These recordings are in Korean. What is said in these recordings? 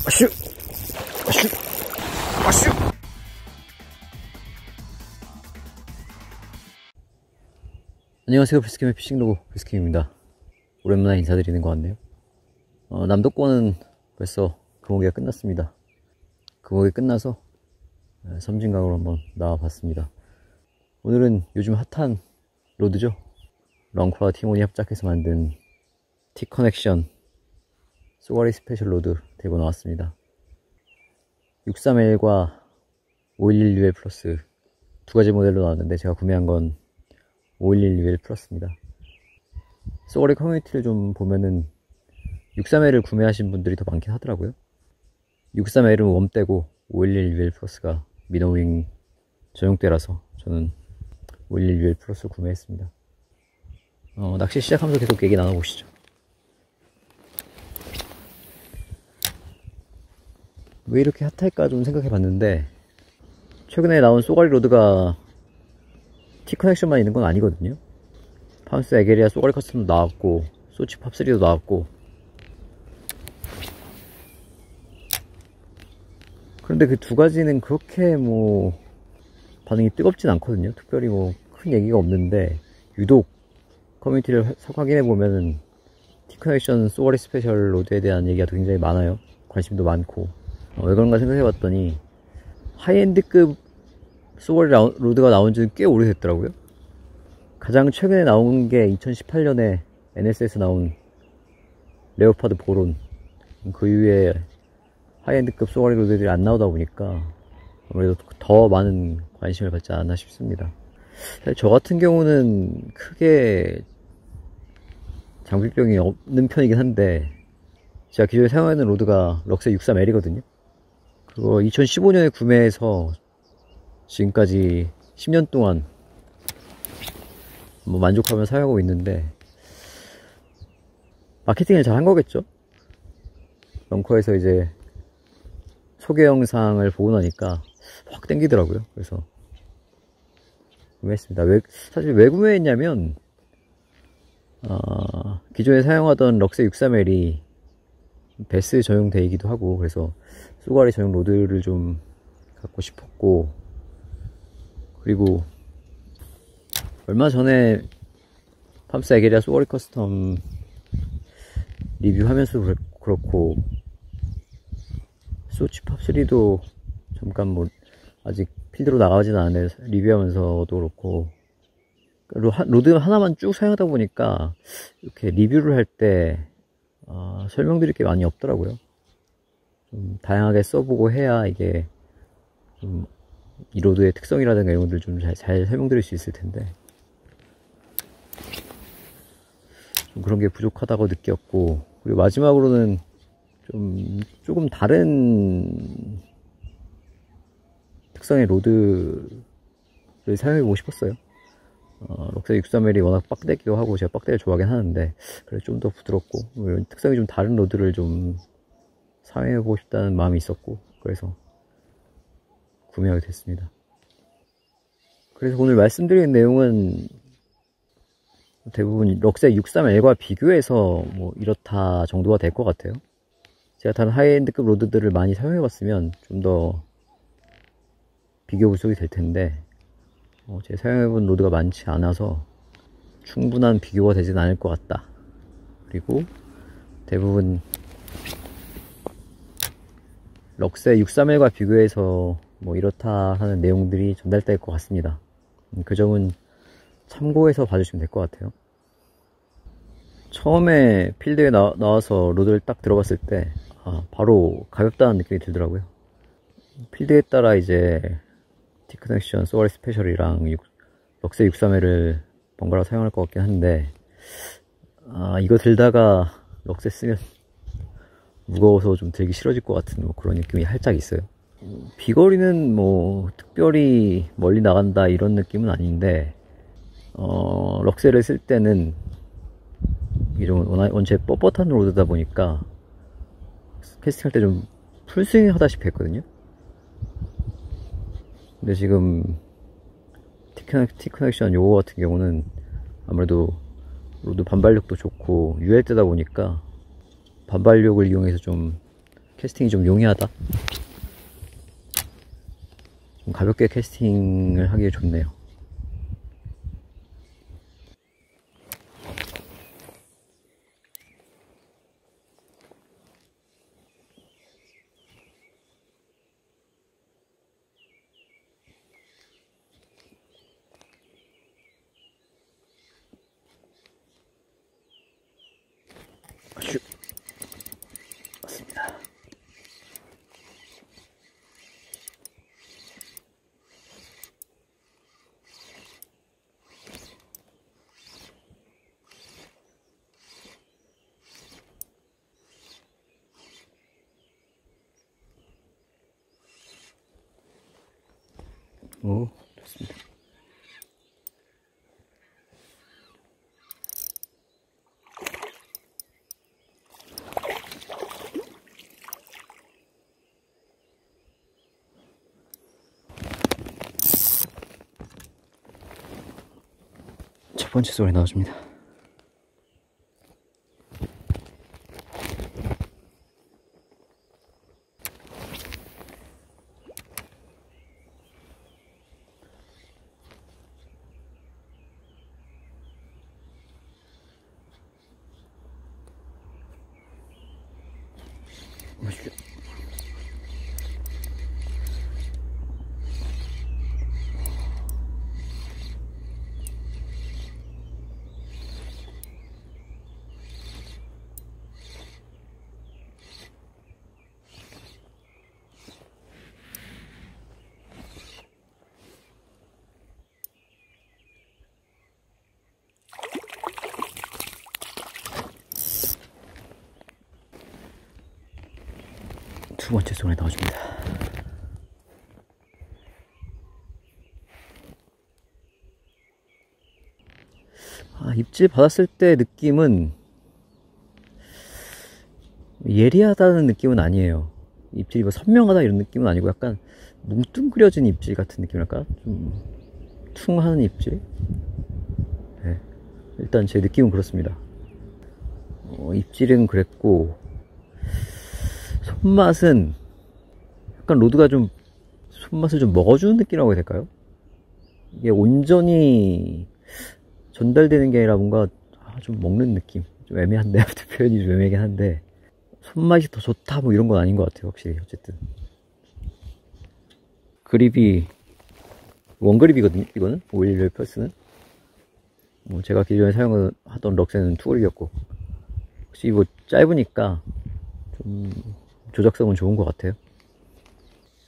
아슈! 아슈! 아슈! 안녕하세요. 비스킴의 피싱로그 비스킴입니다. 오랜만에 인사드리는 것 같네요. 남도권은 벌써 금오기가 끝났습니다. 금오기 끝나서 섬진강으로 한번 나와봤습니다. 오늘은 요즘 핫한 로드죠. 런커와 티몬이 합작해서 만든 T-커넥션 쏘가리 스페셜 로드 들고 나왔습니다. 63L과 511UL 플러스 두 가지 모델로 나왔는데 제가 구매한 건 511UL 플러스입니다. 쏘가리 커뮤니티를 좀 보면은 63L을 구매하신 분들이 더 많긴 하더라고요. 63L은 웜대고 511UL 플러스가 미노윙 전용대라서 저는 511UL 플러스 구매했습니다. 낚시 시작하면서 계속 얘기 나눠보시죠. 왜 이렇게 핫할까 좀 생각해 봤는데, 최근에 나온 쏘가리 로드가 T-커넥션만 있는 건 아니거든요. 파운스 에게리아 쏘가리 커스텀도 나왔고, 소치 팝3도 나왔고. 그런데 그 두 가지는 그렇게 뭐 반응이 뜨겁진 않거든요. 특별히 뭐 큰 얘기가 없는데, 유독 커뮤니티를 확인해 보면은 T-커넥션 쏘가리 스페셜 로드에 대한 얘기가 굉장히 많아요. 관심도 많고. 왜 그런가 생각해 봤더니 하이엔드급 쏘가리 로드가 나온 지는 꽤 오래됐더라고요. 가장 최근에 나온 게 2018년에 NS에서 나온 레오파드 보론. 그 이후에 하이엔드급 쏘가리 로드들이 안 나오다 보니까 아무래도 더 많은 관심을 받지 않았나 싶습니다. 사실 저 같은 경우는 크게 장비병이 없는 편이긴 한데, 제가 기존에 사용하는 로드가 럭세 63L이거든요. 그거 2015년에 구매해서 지금까지 10년 동안 뭐 만족하며 사용하고 있는데, 마케팅을 잘 한 거겠죠? 런커에서 이제 소개 영상을 보고 나니까 확 땡기더라고요. 그래서 구매했습니다. 사실 왜 구매했냐면, 기존에 사용하던 럭세 63L이 베스 전용 대이기도 하고, 그래서 쏘가리 전용 로드를 좀 갖고 싶었고, 그리고 얼마 전에 팜스 에게리아 쏘가리 커스텀 리뷰하면서도 그렇고, 소치 팝3도 잠깐 뭐 아직 필드로 나가진 않은데 리뷰하면서도 그렇고, 로드 하나만 쭉 사용하다 보니까 이렇게 리뷰를 할 때 설명드릴 게 많이 없더라고요. 좀 다양하게 써보고 해야 이게 좀 이 로드의 특성이라든가 이런 것들 좀 잘 설명드릴 수 있을 텐데, 좀 그런 게 부족하다고 느꼈고, 그리고 마지막으로는 조금 다른 특성의 로드를 사용해보고 싶었어요. 럭세 63L이 워낙 빡대기도 하고 제가 빡대기를 좋아하긴 하는데, 그래서 좀 더 부드럽고 이런 특성이 좀 다른 로드를 좀 사용해보고 싶다는 마음이 있었고, 그래서 구매하게 됐습니다. 그래서 오늘 말씀드린 내용은 대부분 럭세 63L과 비교해서 뭐 이렇다 정도가 될 것 같아요. 제가 다른 하이엔드급 로드들을 많이 사용해봤으면 좀 더 비교 분석이 될 텐데, 제가 사용해본 로드가 많지 않아서 충분한 비교가 되진 않을 것 같다. 그리고 대부분 럭세 63L과 비교해서 뭐 이렇다 하는 내용들이 전달될 것 같습니다. 그 점은 참고해서 봐주시면 될 것 같아요. 처음에 필드에 나와서 로드를 딱 들어봤을 때 바로 가볍다는 느낌이 들더라고요. 필드에 따라 이제 T-커넥션 쏘가리 스페셜이랑 럭세 63L을 번갈아 사용할 것 같긴 한데, 이거 들다가 럭세 쓰면 무거워서 좀 들기 싫어질 것 같은 뭐 그런 느낌이 살짝 있어요. 비거리는 뭐 특별히 멀리 나간다 이런 느낌은 아닌데, 럭세를 쓸 때는 이게 좀 원체 뻣뻣한 로드다 보니까 캐스팅할 때 좀 풀스윙 하다시피 했거든요. 근데 지금 T-커넥션 요거 같은 경우는 아무래도 로드 반발력도 좋고 UL대다 보니까 반발력을 이용해서 좀 캐스팅이 좀 용이하다. 좀 가볍게 캐스팅을 하기에 좋네요. 슉. 맞습니다. 오, 좋습니다. 첫 번째 소리 나와줍니다. 보십시오. 두 번째 소리 넣어줍니다. 입질 받았을 때 느낌은 예리하다는 느낌은 아니에요. 입질이 뭐 선명하다 이런 느낌은 아니고 약간 뭉뚱그려진 입질 같은 느낌이랄까? 좀 퉁하는 입질? 네. 일단 제 느낌은 그렇습니다. 입질은 그랬고 손맛은 약간 로드가 좀 손맛을 좀 먹어주는 느낌이라고 해야 될까요? 이게 온전히 전달되는 게 아니라 뭔가 좀 먹는 느낌. 좀 애매한데 표현이 좀 애매하긴 한데 손맛이 더 좋다 뭐 이런 건 아닌 것 같아요. 확실히 어쨌든 그립이 원그립이거든요. 이거는 511 플러스는 뭐 제가 기존에 사용하던 럭스는 투그립이었고 혹시 뭐 짧으니까 좀 조작성은 좋은 것 같아요.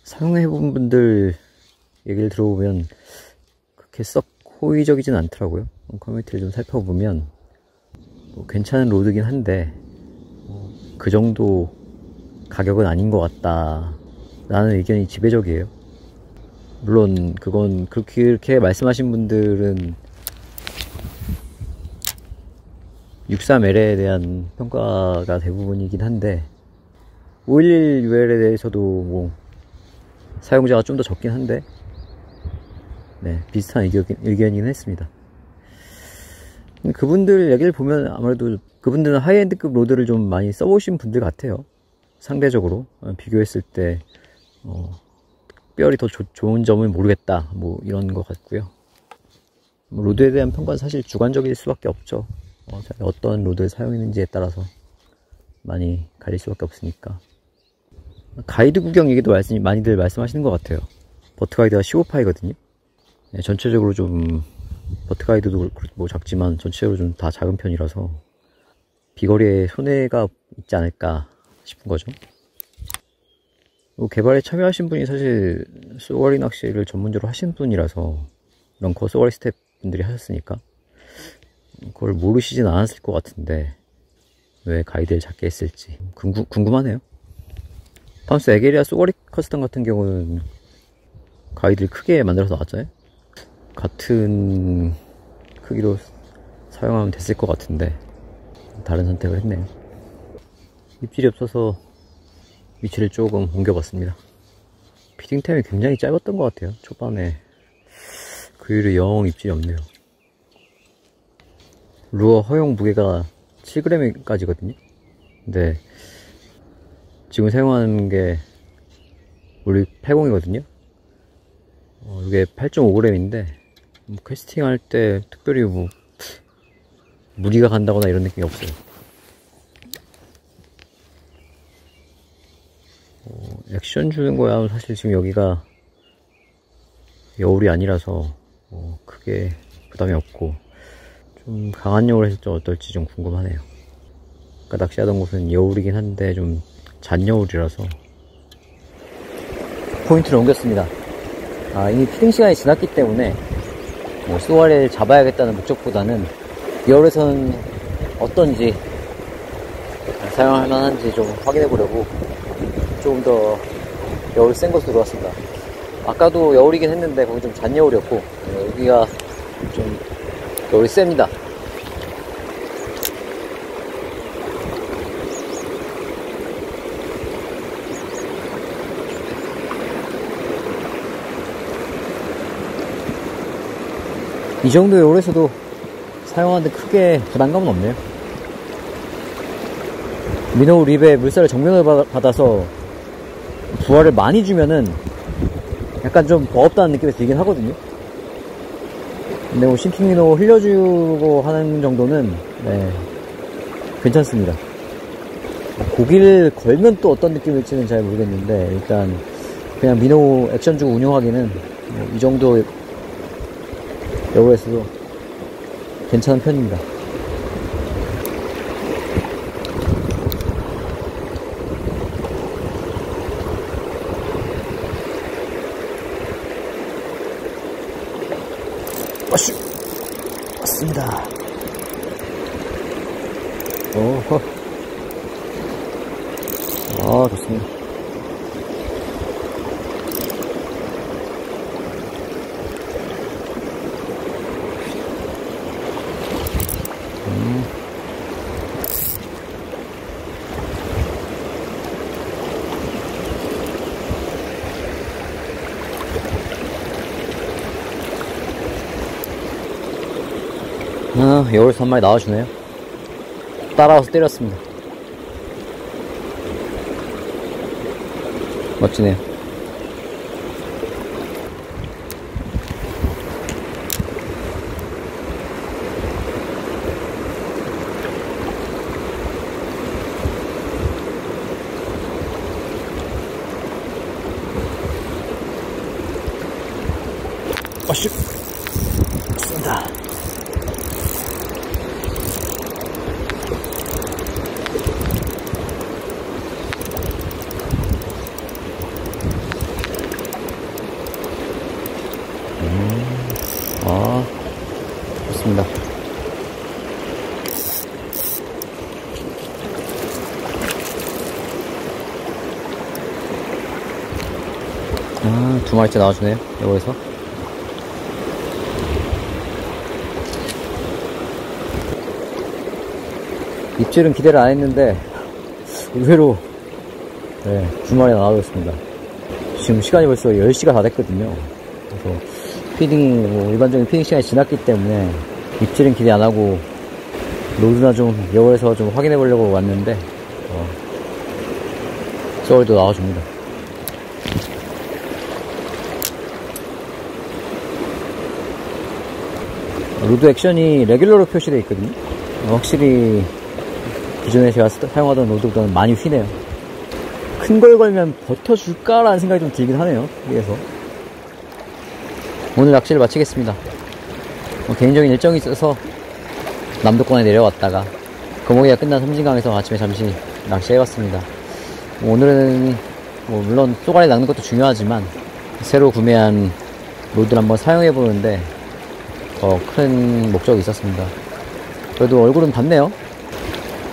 사용해본 분들 얘기를 들어보면 그렇게 썩 호의적이진 않더라고요. 커뮤니티를 좀 살펴보면 뭐 괜찮은 로드긴 한데 그 정도 가격은 아닌 것 같다 라는 의견이 지배적이에요. 물론 그건 그렇게 말씀하신 분들은 63L에 대한 평가가 대부분이긴 한데 511 UL에 대해서도 뭐 사용자가 좀 더 적긴 한데 네, 비슷한 의견이긴 했습니다. 그분들 얘기를 보면 아무래도 그분들은 하이엔드급 로드를 좀 많이 써보신 분들 같아요. 상대적으로 비교했을 때 특별히 더 좋은 점은 모르겠다 뭐 이런 것 같고요. 로드에 대한 평가는 사실 주관적일 수밖에 없죠. 어떤 로드를 사용했는지에 따라서 많이 갈릴 수밖에 없으니까. 가이드 구경 얘기도 많이들 말씀하시는 것 같아요. 버트 가이드가 15파이거든요. 네, 전체적으로 좀 버트 가이드도 뭐 작지만 전체적으로 좀 다 작은 편이라서 비거리에 손해가 있지 않을까 싶은 거죠. 개발에 참여하신 분이 사실 쏘가리 낚시를 전문적으로 하신 분이라서 런커 쏘가리 스텝 분들이 하셨으니까 그걸 모르시진 않았을 것 같은데 왜 가이드를 작게 했을지 궁금하네요. 파운스 에게리아 쏘가리 커스텀 같은 경우는 가이드를 크게 만들어서 나왔잖아요. 같은 크기로 사용하면 됐을 것 같은데 다른 선택을 했네요. 입질이 없어서 위치를 조금 옮겨봤습니다. 피딩 타임이 굉장히 짧았던 것 같아요. 초반에 그 이후로 영 입질이 없네요. 루어 허용 무게가 7g까지거든요. 근데 지금 사용하는 게 우리 80이거든요. 이게 8.5g인데 캐스팅 할 때 특별히 뭐 무리가 간다거나 이런 느낌이 없어요. 액션 주는 거야 사실 지금 여기가 여울이 아니라서 크게 부담이 없고, 좀 강한 여울 했을 때 어떨지 좀 궁금하네요. 아까 낚시하던 곳은 여울이긴 한데 좀 잔여울이라서. 포인트를 옮겼습니다. 이미 피딩 시간이 지났기 때문에 쏘아리를 잡아야겠다는 목적보다는 여울에서는 어떤지, 사용할 만한지 좀 확인해 보려고 조금 더 여울 센 곳으로 들어왔습니다. 아까도 여울이긴 했는데 거기 좀 잔여울이었고, 여기가 좀 여울이 셉니다. 이 정도 여울에서도 사용하는데 크게 부담감은 없네요. 미노우 립에 물살을 정면으로 받아서 부하를 많이 주면은 약간 좀 버겁다는 느낌이 들긴 하거든요. 근데 뭐 싱킹 미노우 흘려주고 하는 정도는 괜찮습니다. 고기를 걸면 또 어떤 느낌일지는 잘 모르겠는데, 일단 그냥 미노우 액션 주고 운용하기는 이 정도 여울에서도 괜찮은 편입니다. 어슈! 왔습니다. 오호. 좋습니다. 여울에서 한 마리 나와주네요. 따라와서 때렸습니다. 멋지네요. 어슈! 쏜다. 좋습니다. 두 마리째 나와주네요, 여기서. 입질은 기대를 안 했는데, 의외로, 두 마리가 나와줬습니다. 지금 시간이 벌써 10시가 다 됐거든요. 그래서, 일반적인 피딩 시간이 지났기 때문에, 입질은 기대 안 하고, 로드나 좀, 여울에서 좀 확인해 보려고 왔는데, 쏘아리도 나와줍니다. 로드 액션이 레귤러로 표시되어 있거든요. 확실히 기존에 제가 사용하던 로드보다는 많이 휘네요. 큰 걸 걸면 버텨줄까라는 생각이 좀 들긴 하네요. 위에서. 오늘 낚시를 마치겠습니다. 개인적인 일정이 있어서 남도권에 내려왔다가 거목이가 끝난 섬진강에서 아침에 잠시 낚시해봤습니다. 오늘은 물론 쏘가리 낚는 것도 중요하지만 새로 구매한 로드를 한번 사용해보는데 더 큰 목적이 있었습니다. 그래도 얼굴은 봤네요.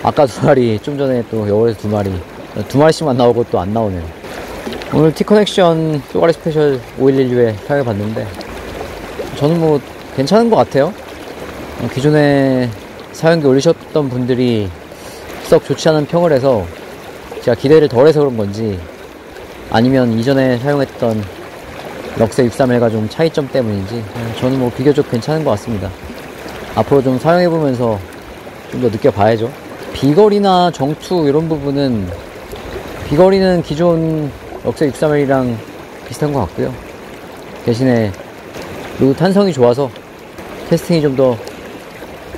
아까 두 마리, 좀 전에 또 여울에서 두 마리씩만 나오고 또 안 나오네요. 오늘 T커넥션 쏘가리 스페셜 5116에 사용해봤는데 저는 괜찮은 것 같아요. 기존에 사용기 올리셨던 분들이 썩 좋지 않은 평을 해서 제가 기대를 덜해서 그런 건지, 아니면 이전에 사용했던 럭세 631과 좀 차이점 때문인지 저는 비교적 괜찮은 것 같습니다. 앞으로 좀 사용해보면서 좀 더 느껴봐야죠. 비거리나 정투 이런 부분은 비거리는 기존 럭스 631이랑 비슷한 것 같고요. 대신에 로드 탄성이 좋아서 테스팅이 좀 더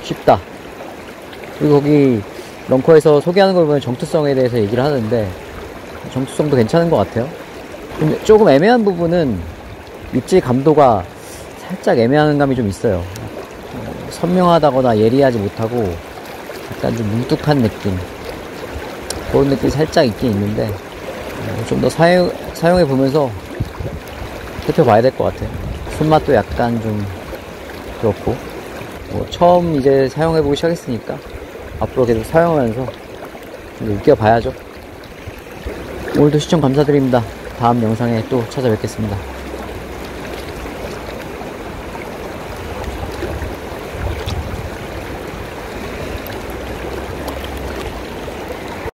쉽다. 그리고 거기 런커에서 소개하는 걸 보면 정투성에 대해서 얘기를 하는데 정투성도 괜찮은 것 같아요. 근데 조금 애매한 부분은 입질 감도가 살짝 애매한 감이 좀 있어요. 선명하다거나 예리하지 못하고 약간 좀 뭉툭한 느낌, 그런 느낌이 살짝 있긴 있는데 좀 더 사용해 보면서 살펴봐야 될 것 같아요. 손맛도 약간 좀 그렇고, 처음 이제 사용해보기 시작했으니까 앞으로 계속 사용하면서 좀 느껴봐야죠. 오늘도 시청 감사드립니다. 다음 영상에 또 찾아뵙겠습니다.